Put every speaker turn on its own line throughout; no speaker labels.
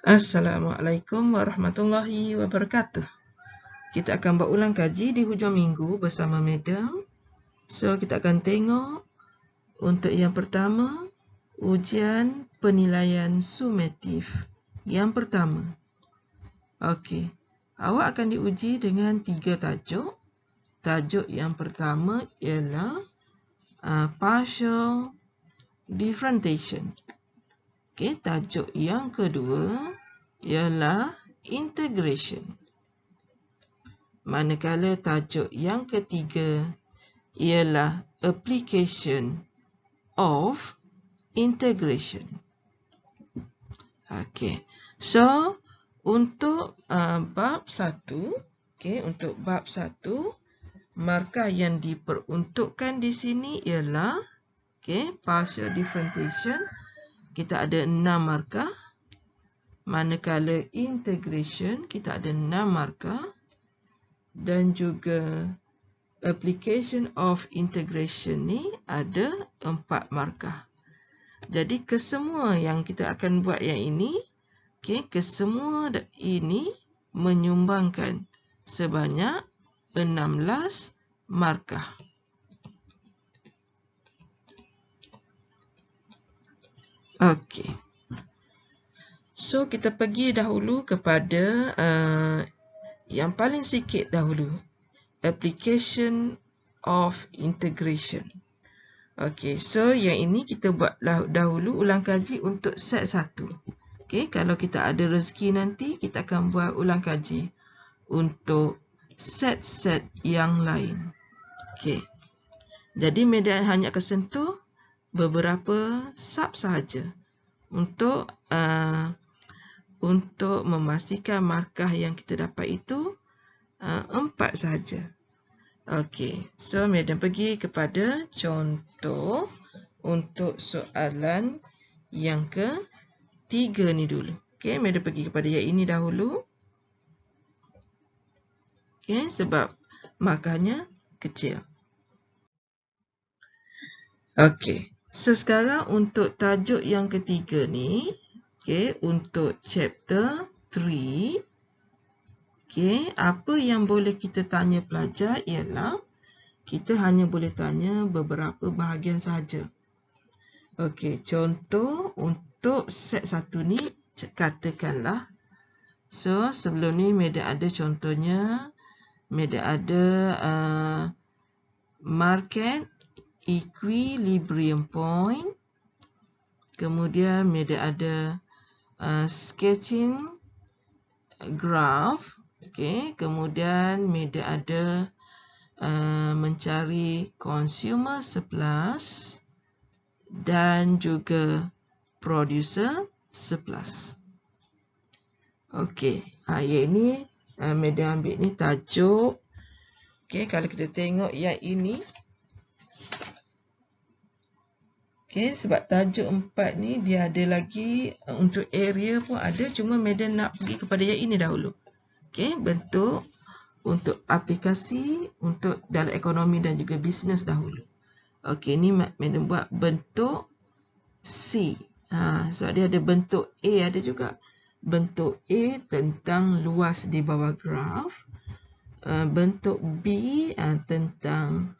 Assalamualaikum warahmatullahi wabarakatuh. Kita akan buat ulang kaji di hujung minggu bersama Madam. So, kita akan tengok untuk yang pertama, ujian penilaian sumatif. Yang pertama. Okey. Awak akan diuji dengan 3 tajuk. Tajuk yang pertama ialah partial differentiation. Okey, tajuk yang kedua ialah integration. Manakala tajuk yang ketiga ialah application of integration. Okey. So, untuk bab 1, untuk bab 1, markah yang diperuntukkan di sini ialah partial differentiation. Kita ada 6 markah. Manakala integration, kita ada 6 markah. Dan juga application of integration ni ada 4 markah. Jadi kesemua yang kita akan buat yang ini, kesemua ini menyumbangkan sebanyak 16 markah. Okey. So kita pergi dahulu kepada yang paling sikit dahulu, application of integration. Okey, so yang ini kita buat dahulu ulang kaji untuk set 1. Okey, kalau kita ada rezeki nanti, kita akan buat ulang kaji untuk set-set yang lain. Okey. Jadi Madam hanya akan sentuh beberapa sub sahaja untuk memastikan markah yang kita dapat itu 4 sahaja. Okey, so Madam pergi kepada contoh untuk soalan yang ke-3 ni dulu. Okey, Madam pergi kepada yang ini dahulu. Okey, sebab markahnya kecil. Okey, so sekarang untuk tajuk yang ketiga ni, untuk chapter 3, apa yang boleh kita tanya pelajar ialah kita hanya boleh tanya beberapa bahagian sahaja. Okey, contoh untuk set 1 ni, katakanlah. So, sebelum ni Madam ada contohnya, Madam ada market equilibrium point. Kemudian Madam ada sketching graph. Kemudian Madam ada mencari consumer surplus dan juga producer surplus. Okey, yang ini Madam ambil ni tajuk. Kalau kita tengok yang ini, sebab tajuk 4 ni dia ada lagi untuk area pun ada, cuma Madam nak pergi kepada yang ini dahulu. Bentuk untuk aplikasi untuk dalam ekonomi dan juga bisnes dahulu. Ni Madam buat bentuk C. So dia ada bentuk A, ada juga bentuk A tentang luas di bawah graf. Bentuk B tentang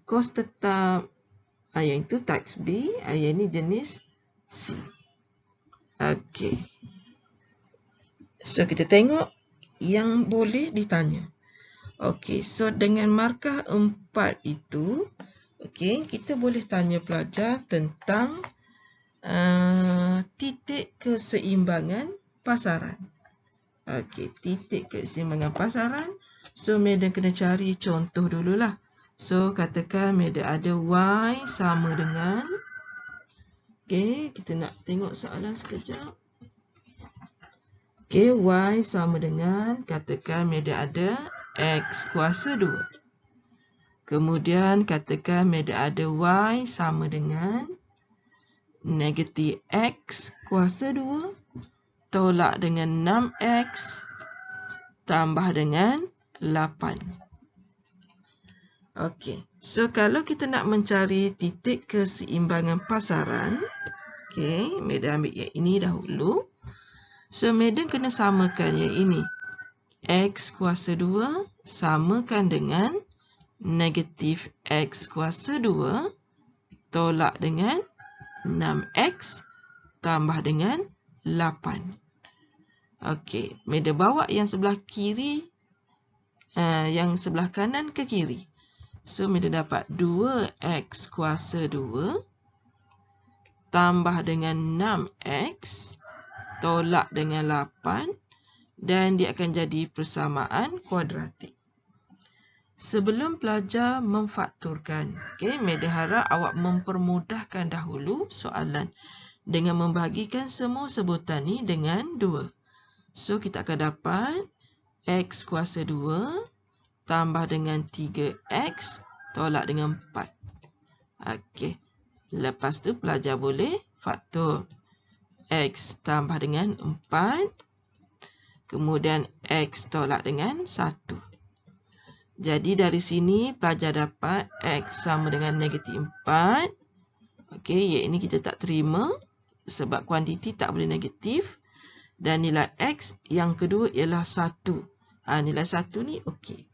kos tetap. Yang itu tax B, yang ini jenis C. Okey. So kita tengok yang boleh ditanya. Okey, so dengan markah 4 itu, kita boleh tanya pelajar tentang titik keseimbangan pasaran. Titik keseimbangan pasaran. So Madam kena cari contoh dululah. So katakan Madam ada Y sama dengan, kita nak tengok soalan sekejap. Y sama dengan, katakan Madam ada X kuasa 2. Kemudian katakan Madam ada Y sama dengan negatif X kuasa 2 tolak dengan 6X tambah dengan 8. Okey, so kalau kita nak mencari titik keseimbangan pasaran, Madam ambil yang ini dahulu. So, Madam kena samakan yang ini. X kuasa 2 samakan dengan negatif X kuasa 2 tolak dengan 6X tambah dengan 8. Okey, Madam bawa yang sebelah kiri, yang sebelah kanan ke kiri. So, Madam dapat 2X kuasa 2 tambah dengan 6X tolak dengan 8 dan dia akan jadi persamaan kuadratik. Sebelum pelajar memfakturkan, Madam harap awak mempermudahkan dahulu soalan dengan membahagikan semua sebutan ni dengan 2. So, kita akan dapat X kuasa 2 tambah dengan 3X tolak dengan 4. Okey. Lepas tu pelajar boleh faktor. X tambah dengan 4. Kemudian X tolak dengan 1. Jadi dari sini pelajar dapat X sama dengan negatif 4. Okey, yang ini kita tak terima sebab kuantiti tak boleh negatif. Dan nilai X yang kedua ialah 1. Nilai 1 ni okey.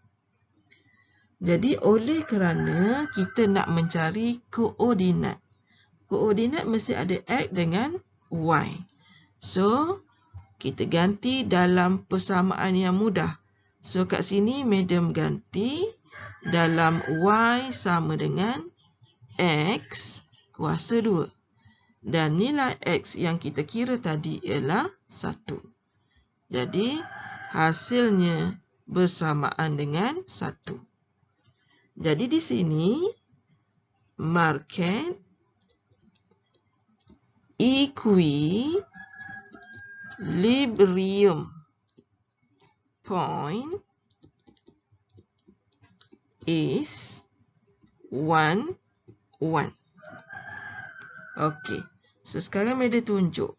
Jadi oleh kerana kita nak mencari koordinat. Koordinat mesti ada X dengan Y. So, kita ganti dalam persamaan yang mudah. So, kat sini Madam ganti dalam Y sama dengan X kuasa 2. Dan nilai X yang kita kira tadi ialah 1. Jadi, hasilnya bersamaan dengan 1. Jadi, di sini, market equilibrium point is 1, 1. Okey. So, sekarang Madam tunjuk.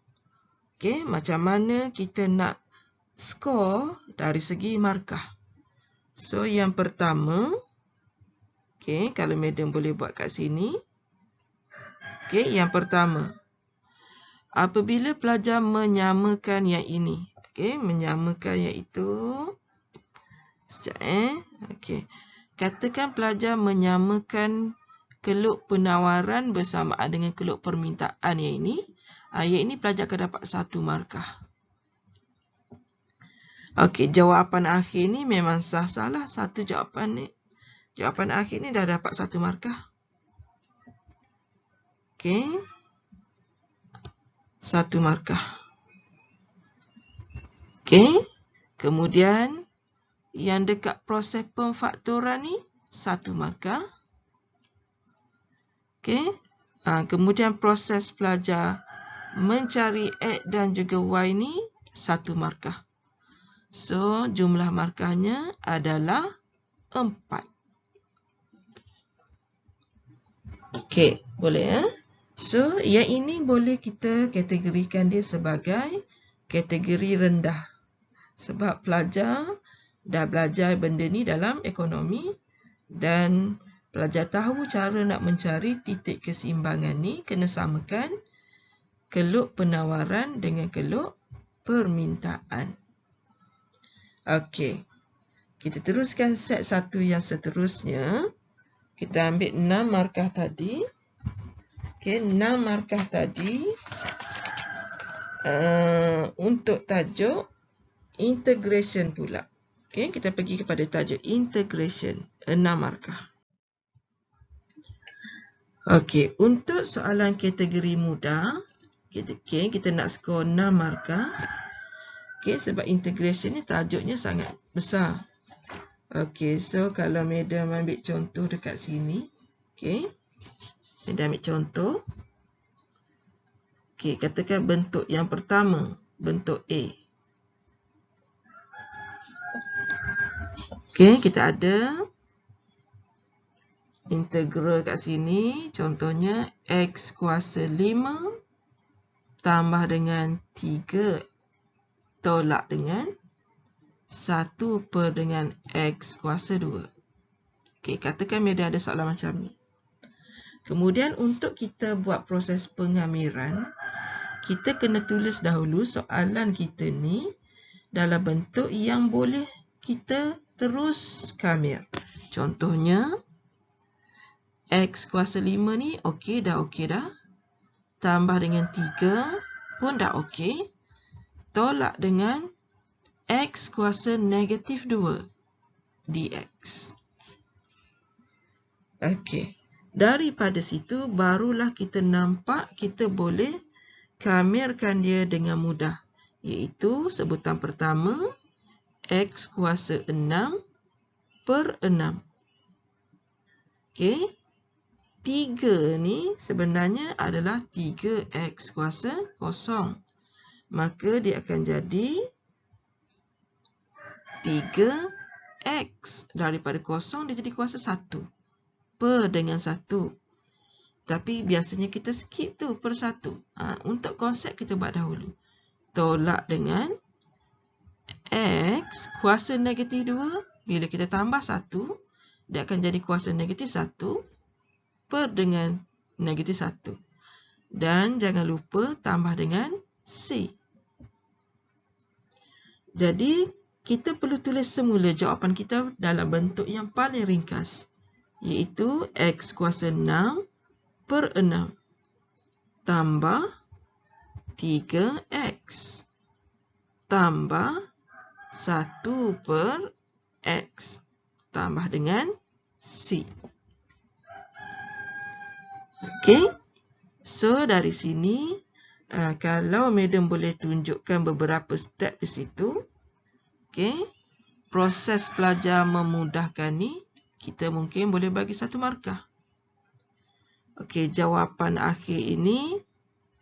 Okey, macam mana kita nak skor dari segi markah. So, yang pertama, okey, kalau Madam boleh buat kat sini. Okey, yang pertama. Apabila pelajar menyamakan yang ini. Okey, menyamakan iaitu. Sekejap, Okey. Katakan pelajar menyamakan keluk penawaran bersamaan dengan keluk permintaan yang ini. Yang ini pelajar akan dapat 1 markah. Okey, jawapan akhir ni memang sah-sah lah. Satu jawapan ni. Jawapan akhir ni dah dapat 1 markah. Okey. 1 markah. Okey. Kemudian, yang dekat proses pemfaktoran ni, 1 markah. Okey. Kemudian proses pelajar mencari X dan juga Y ni 1 markah. So, jumlah markahnya adalah 4. Okey, boleh So, yang ini boleh kita kategorikan dia sebagai kategori rendah. Sebab pelajar dah belajar benda ni dalam ekonomi dan pelajar tahu cara nak mencari titik keseimbangan ni kena samakan keluk penawaran dengan keluk permintaan. Okey. Kita teruskan set 1 yang seterusnya. Kita ambil 6 markah tadi. Okey, 6 markah tadi untuk tajuk integration pula. Okey, kita pergi kepada tajuk integration, 6 markah. Okey, untuk soalan kategori mudah, kita nak skor 6 markah. Okey, sebab integration ni tajuknya sangat besar. Okey, so kalau Madam ambil contoh dekat sini. Okey, Madam ambil contoh. Okey, katakan bentuk yang pertama, bentuk A. Okey, kita ada integral kat sini. Contohnya, X kuasa 5 tambah dengan 3 tolak dengan 1 per dengan X kuasa 2. Okey, katakan Madam ada soalan macam ni. Kemudian, untuk kita buat proses pengamiran, kita kena tulis dahulu soalan kita ni dalam bentuk yang boleh kita terus khamir. Contohnya, X kuasa 5 ni okey dah. Tambah dengan 3 pun dah okey. Tolak dengan X kuasa negatif 2 dx. Okey. Daripada situ barulah kita nampak kita boleh khamirkan dia dengan mudah. Iaitu sebutan pertama, X kuasa 6 per 6. Okey. 3 ni sebenarnya adalah 3X kuasa 0. Maka dia akan jadi 3X. Daripada 0 dia jadi kuasa 1. Per dengan 1. Tapi biasanya kita skip tu per 1. Untuk konsep kita buat dahulu. Tolak dengan X kuasa negatif 2. Bila kita tambah 1, dia akan jadi kuasa negatif 1 per dengan negatif 1. Dan jangan lupa tambah dengan C. Jadi, kita perlu tulis semula jawapan kita dalam bentuk yang paling ringkas. Iaitu X kuasa 6 per 6. Tambah 3X. Tambah 1 per X. Tambah dengan C. Okey. So, dari sini, kalau madam boleh tunjukkan beberapa step di situ. Okey. Proses pelajar memudahkan ni, kita mungkin boleh bagi 1 markah. Okey, jawapan akhir ini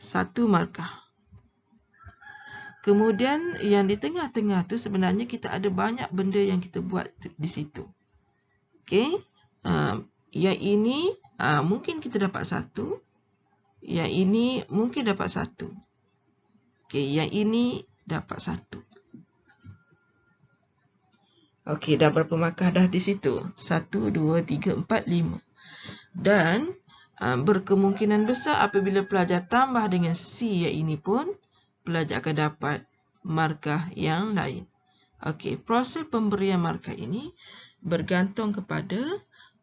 1 markah. Kemudian, yang di tengah-tengah tu sebenarnya kita ada banyak benda yang kita buat di situ. Okey. Yang ini mungkin kita dapat 1. Yang ini mungkin dapat 1. Okey, yang ini dapat 1. Okey, dah berapa markah dah di situ? 1, 2, 3, 4, 5. Dan berkemungkinan besar apabila pelajar tambah dengan C yang ini pun, pelajar akan dapat markah yang lain. Okey, proses pemberian markah ini bergantung kepada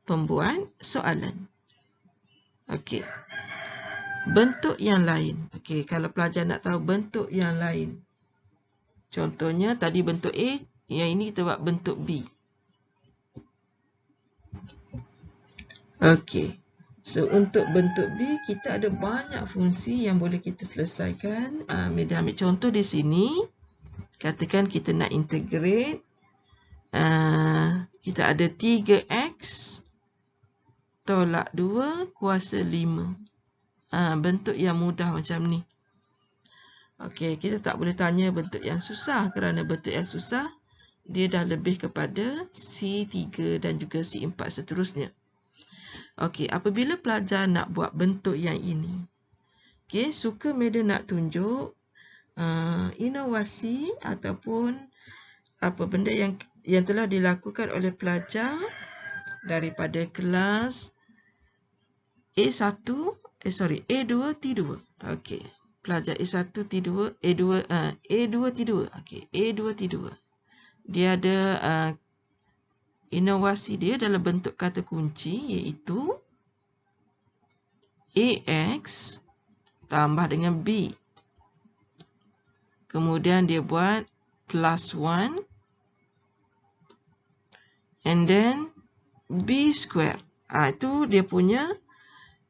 pembuat soalan. Okey. Bentuk yang lain. Okey, kalau pelajar nak tahu bentuk yang lain. Contohnya tadi bentuk A, yang ini kita buat bentuk B. Okey. So, untuk bentuk B, kita ada banyak fungsi yang boleh kita selesaikan. Madam ambil contoh di sini. Katakan kita nak integrate. Kita ada 3X tolak 2 kuasa 5. Bentuk yang mudah macam ni. Okey, kita tak boleh tanya bentuk yang susah. Kerana bentuk yang susah, dia dah lebih kepada C3 dan juga C4 seterusnya. Okey, apabila pelajar nak buat bentuk yang ini, okey, suka madam nak tunjuk inovasi ataupun apa benda yang telah dilakukan oleh pelajar daripada kelas A1, A2 T2. Okey, pelajar A1 T2, A2 T2. Okey, A2 T2. Dia ada inovasi dia dalam bentuk kata kunci, iaitu AX tambah dengan B. Kemudian dia buat plus 1 and then B square. Itu dia punya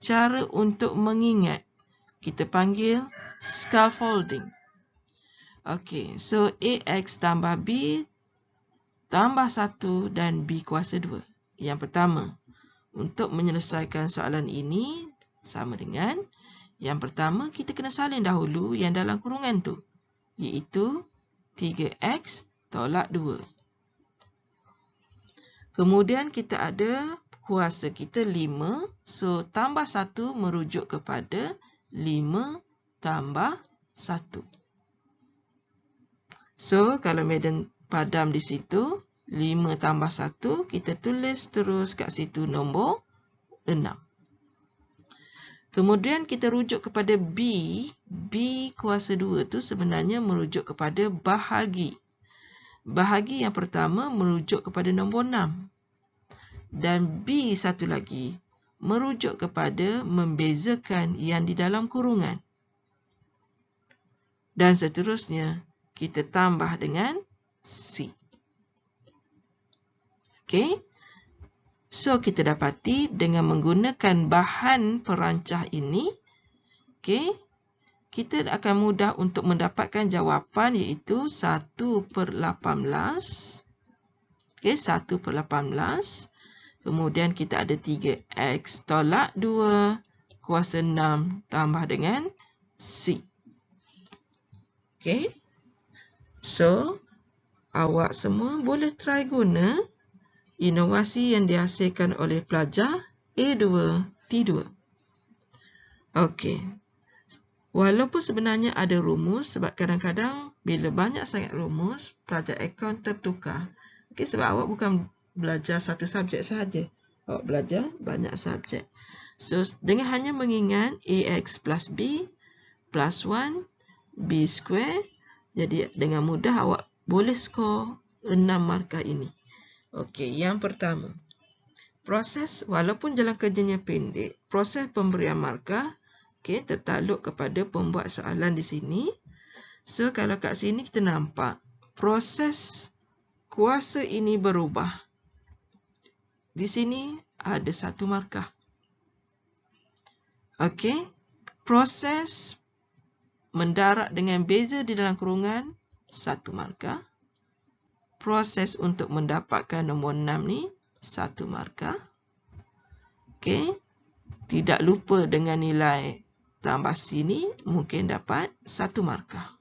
cara untuk mengingat. Kita panggil scaffolding. Okey, so AX tambah B tambah 1 dan B kuasa 2. Yang pertama, untuk menyelesaikan soalan ini sama dengan yang pertama, kita kena salin dahulu yang dalam kurungan tu, iaitu 3X tolak 2. Kemudian kita ada kuasa kita 5. So, tambah 1 merujuk kepada 5 tambah 1. So, kalau madam padam di situ, 5 tambah 1, kita tulis terus kat situ nombor 6. Kemudian kita rujuk kepada B. B kuasa 2 tu sebenarnya merujuk kepada bahagi. Bahagi yang pertama merujuk kepada nombor 6. Dan B satu lagi merujuk kepada membezakan yang di dalam kurungan. Dan seterusnya, kita tambah dengan C. Okey. So, kita dapati dengan menggunakan bahan perancah ini, okey, kita akan mudah untuk mendapatkan jawapan iaitu 1/18. Okey, 1/18. Kemudian kita ada 3x tolak 2 kuasa 6 tambah dengan C. Okey. So, awak semua boleh try guna inovasi yang dihasilkan oleh pelajar A2T2. Okey. Walaupun sebenarnya ada rumus, sebab kadang-kadang bila banyak sangat rumus, pelajar akaun tertukar. Okey, sebab awak bukan belajar satu subjek sahaja. Awak belajar banyak subjek. So, dengan hanya mengingat AX plus B plus 1 B square, jadi dengan mudah awak boleh skor 6 markah ini. Okey, yang pertama. Proses, walaupun jalan kerjanya pendek, proses pemberian markah, okey, tertakluk kepada pembuat soalan di sini. So, kalau kat sini kita nampak, proses kuasa ini berubah. Di sini ada 1 markah. Okey, proses mendarat dengan beza di dalam kurungan, 1 markah. Proses untuk mendapatkan nombor 6 ni, 1 markah. Okey, tidak lupa dengan nilai tambah sini, mungkin dapat 1 markah.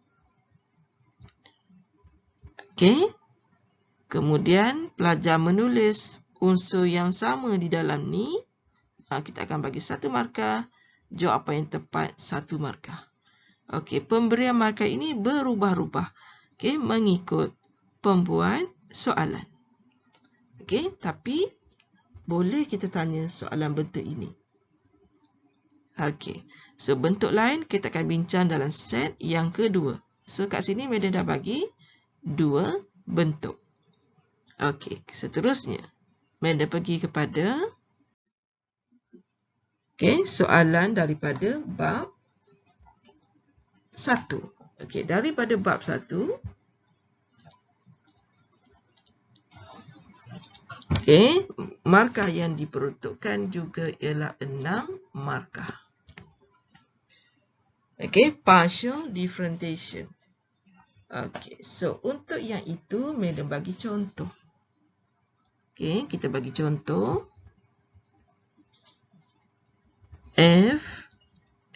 Okey, kemudian pelajar menulis unsur yang sama di dalam ni, kita akan bagi 1 markah. Jawapan yang tepat 1 markah. Okey, pemberian markah ini berubah-ubah. Okey, mengikut pembuat soalan. Okey, tapi boleh kita tanya soalan bentuk ini. Okey, so bentuk lain kita akan bincang dalam set yang kedua. So kat sini Madam dah bagi 2 bentuk. Okey, seterusnya Madam pergi kepada soalan daripada bab 1. Okey, daripada bab 1, okey, markah yang diperuntukkan juga ialah 6 markah. Okey, partial differentiation. Okey, so untuk yang itu Madam bagi contoh. Okey, kita bagi contoh. F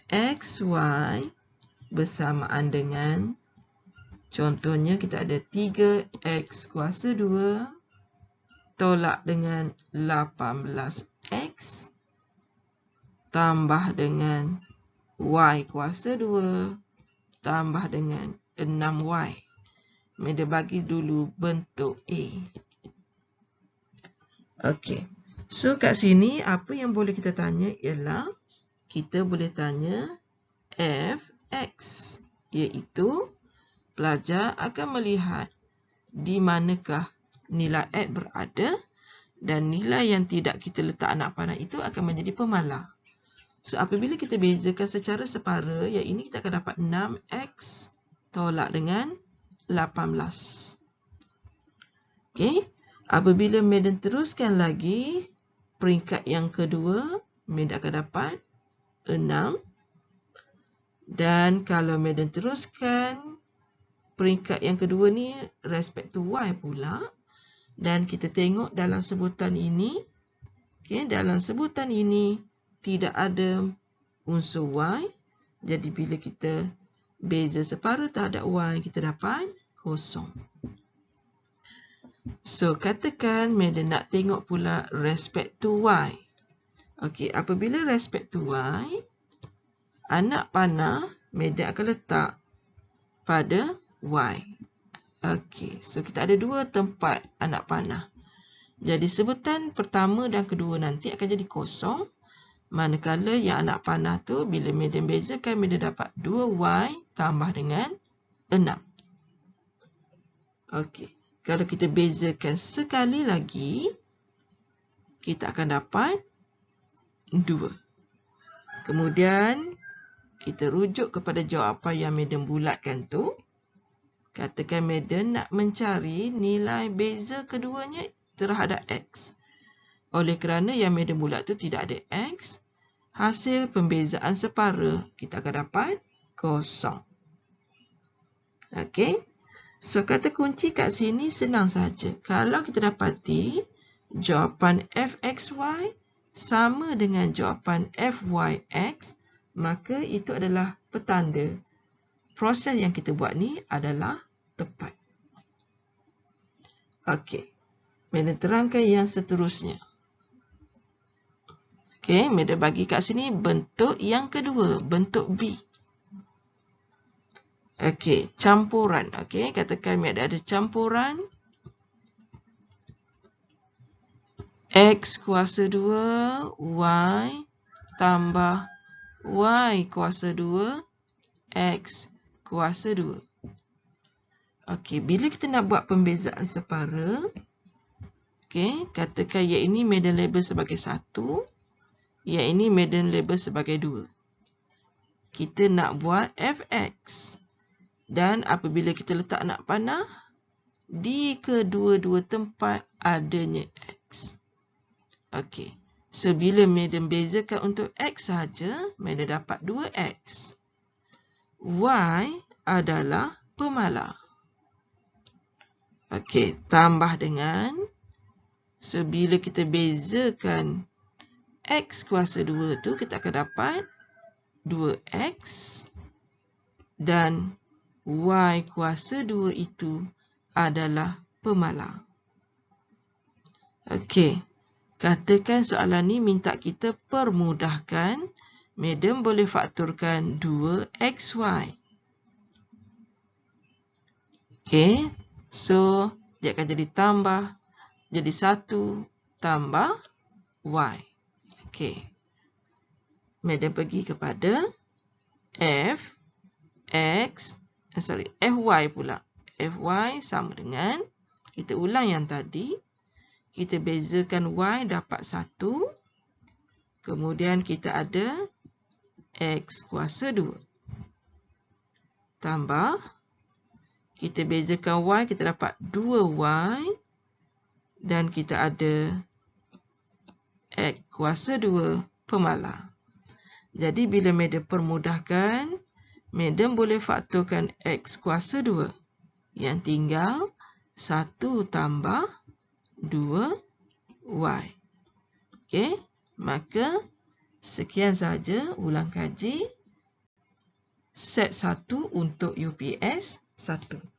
X Y bersamaan dengan, contohnya kita ada 3X kuasa 2 tolak dengan 18X tambah dengan Y kuasa 2 tambah dengan 6Y. Madam bagi dulu bentuk A. Okey, so kat sini apa yang boleh kita tanya ialah, kita boleh tanya Fx, iaitu pelajar akan melihat di manakah nilai X berada dan nilai yang tidak kita letak anak panah itu akan menjadi pemalar. So, apabila kita bezakan secara separa, yang ini kita akan dapat 6X tolak dengan 18. Okey, apabila Madam teruskan lagi, peringkat yang kedua, Madam akan dapat 6. Dan kalau Madam teruskan peringkat yang kedua ni respect to Y pula, dan kita tengok dalam sebutan ini, okay, dalam sebutan ini tidak ada unsur Y. Jadi bila kita beza separa terhadap Y, kita dapat kosong. So katakan Madam nak tengok pula respect to Y. Okey, apabila respect to Y, anak panah Madam akan letak pada Y. Okey, so kita ada 2 tempat anak panah. Jadi sebutan pertama dan kedua nanti akan jadi kosong. Manakala yang anak panah tu bila Madam bezakan, Madam dapat 2Y tambah dengan 6. Okey. Kalau kita bezakan sekali lagi, kita akan dapat 2. Kemudian, kita rujuk kepada jawapan yang Madam bulatkan tu. Katakan Madam nak mencari nilai beza keduanya terhadap X. Oleh kerana yang Madam bulat tu tidak ada X, hasil pembezaan separa kita akan dapat kosong. Okey. So, kata kunci kat sini senang saja. Kalau kita dapati jawapan fxy sama dengan jawapan fyx, maka itu adalah petanda proses yang kita buat ni adalah tepat. Okey. Madam terangkan yang seterusnya. Okey, Madam bagi kat sini bentuk yang kedua, bentuk B. Okey, campuran. Okey, katakan ada campuran X kuasa 2, Y tambah Y kuasa 2, X kuasa 2. Okey, bila kita nak buat pembezaan separa, okey, katakan yang ini Madam label sebagai 1, yang ini Madam label sebagai 2. Kita nak buat fx. Dan apabila kita letak anak panah, di kedua-dua tempat adanya X. Okey. So, bila Madam bezakan untuk X saja, Madam dapat 2X. Y adalah pemalar. Okey. Tambah dengan, so, bila kita bezakan X kuasa 2 tu, kita akan dapat 2X. Dan Y kuasa 2 itu adalah pemalar. Okey. Katakan soalan ni minta kita permudahkan. Madam boleh fakturkan 2XY. Okey. So, dia akan jadi tambah. Jadi 1 tambah Y. Okey. Madam pergi kepada Fy pula. Fy sama dengan, kita ulang yang tadi. Kita bezakan Y dapat 1. Kemudian kita ada X kuasa 2. Tambah. Kita bezakan Y, kita dapat 2Y. Dan kita ada X kuasa 2 pemalar. Jadi bila Madam permudahkan, Madam boleh fakturkan X kuasa 2. Yang tinggal 1 tambah 2Y. Okey. Maka sekian saja ulang kaji set 1 untuk UPS 1.